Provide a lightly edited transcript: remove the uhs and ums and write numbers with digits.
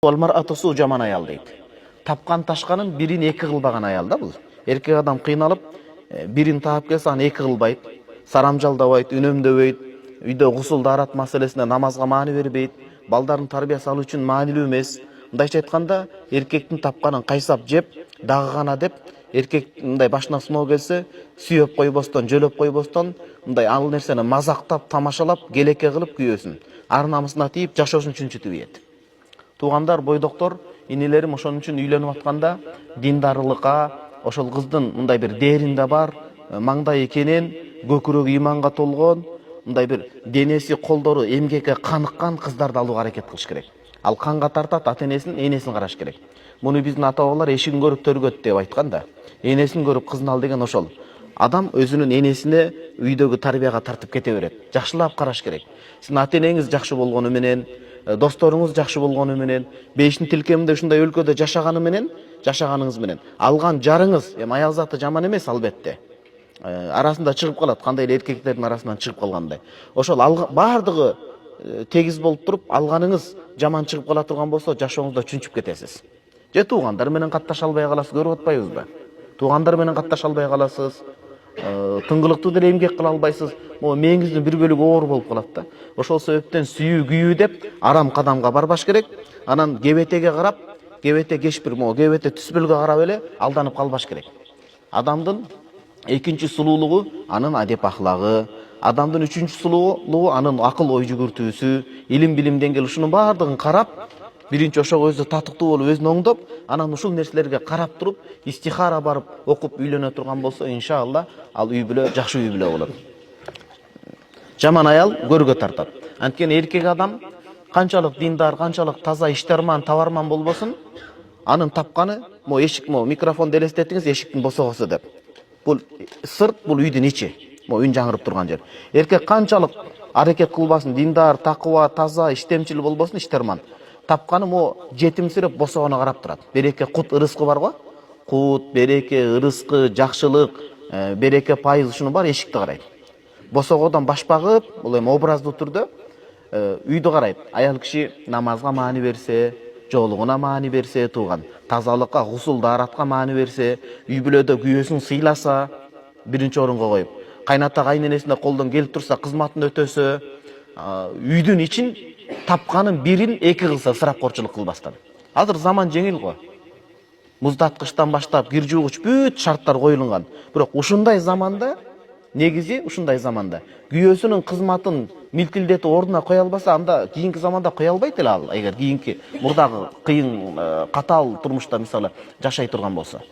Almar'atu su жаман аял дейді. Тапқан ташқанын бірін екі қылбаған аял да бұл. Еркек адам қиналып, бірін тап келсе, аны екі қылбайды, сарамжалдабайды, үнемдебейді, үйде ғұсылды арат мәселесіне намазға мани бербейді, балдарын тарбия салу үшін манилүү емес. Мындайша айтқанда, еркектің тапқанын қайсап жеп, дағығана деп, еркек мындай башына сынау келсе, сүйеп қойбостан, жөлөп қойбостан, мындай ал нәрсені мазақтап, тамашалап, келеке қылып күйесін. Ар намысына тиіп, жашоошун чүнчүтүп ийет. Туғандар, бойдоктор, инелерим ошон үчүн үйлөнүп атканда диндарылыкка, ошол кыздын мындай бир дээринде бар, маңдайы кенен, көкүрөгү иманга толгон, мындай бир денеси, колдору эмгекке каныккан кыздарды алууга аракет кылыш керек. Ал канга тартат, ата-энесин, энесин караш керек. Муну биздин ата-бабалар эшигин көрүп төргөт деп айткан да. Энесин көрүп кызын ал деген ошол. Адам өзүнүн энесине үйдөгү тарбияга тартып кете берет. Жакшылап караш керек. Сиздин ата-энеңиз жакшы болгону менен, досторуңуз жакшы болгону менен, бейиштин тилкеминде ушундай өлкөдө жашаганыңыз менен, алган жарыңыз, аял заты жаман эмес албетте. Арасында чыгып калат, кандай эле эркектердин арасынан чыгып калгандай. Ошол бардыгы тегиз болуп туруп, алганыңыз жаман чыгып кала турган болсо, жашооңузда чүнчүп кетесиз. Же туугандар менен катташа албай каласыз, көрүп атпайбызбы? Туугандар менен катташа албай каласыз, тыңгылыктуу деле эмгек кыла албайсыз. Мээңиздин бир бөлүгү оор болуп калат да. Ошол себептен сүйүү, күйүү деп арам кадамга барбаш керек. Анан кебетеге карап, кебете кечпир, кебете түспөлгө карап эле алданып калбаш керек. Адамдын экинчи сулуулугу анын адеп ахлагы, адамдын үчүнчү сулуулугу анын акыл ой жүгүртүүсү, илим билим деңгээли, ушунун баардыгын карап, биринчи ошого өзү татыктуу болуп, өзүн оңдоп, анан ушул нерселерге карап туруп, истихара барып окуп үйлөнө турган болсо, иншалла, ал үй бүлө жакшы үй бүлө болот. Жаман аял көргө тартат. Анткени эркек адам канчалык диндар, канчалык таза, иштерман, табарман болбосун, анын тапканы, эшик, микрофон элестетиңиз, эшиктин босогосу деп. Бул сырт, бул үйдүн ичи. Үн жаңырып турган жер. Эркек канчалык аракет кылбасын, диндар, такыба, таза, иштемчил болбосун, иштерман. Тапканы жетимсирип босогону карап турат. Береке, кут, ырыскы бар го? Кут, береке, ырыскы, жакшылык, береке, пайыз, ушуну бар эшикти карайт. Босогодон баш багып, бул эми образдуу түрдө үйдү карайт. Аял киши намазга маани берсе, жоолугуна маани берсе, тууган тазалыкка, гусул дааратка маани берсе, үй бүлөдө күйөөсүн сыйласа, биринчи орунга коюп, кайната кайненесине колдон келип турса, кызматын өтөсө, үйдүн ичин тапканын бирин эки кылса, ысырапкорчулук кылбастан. Азыр заман жеңил го. Муздаткычтан баштап кир жуугуч бүт шарттар коюлган. Бирок ушундай заманда, негизи ушундай заманда күйөөсүнүн кызматын милтилдетип ордуна кое албаса, анда кийинки заманда кое албайт эле ал, эгер кийинки мурдагы кыйын катаал турмушта мисалы жашай турган болсо.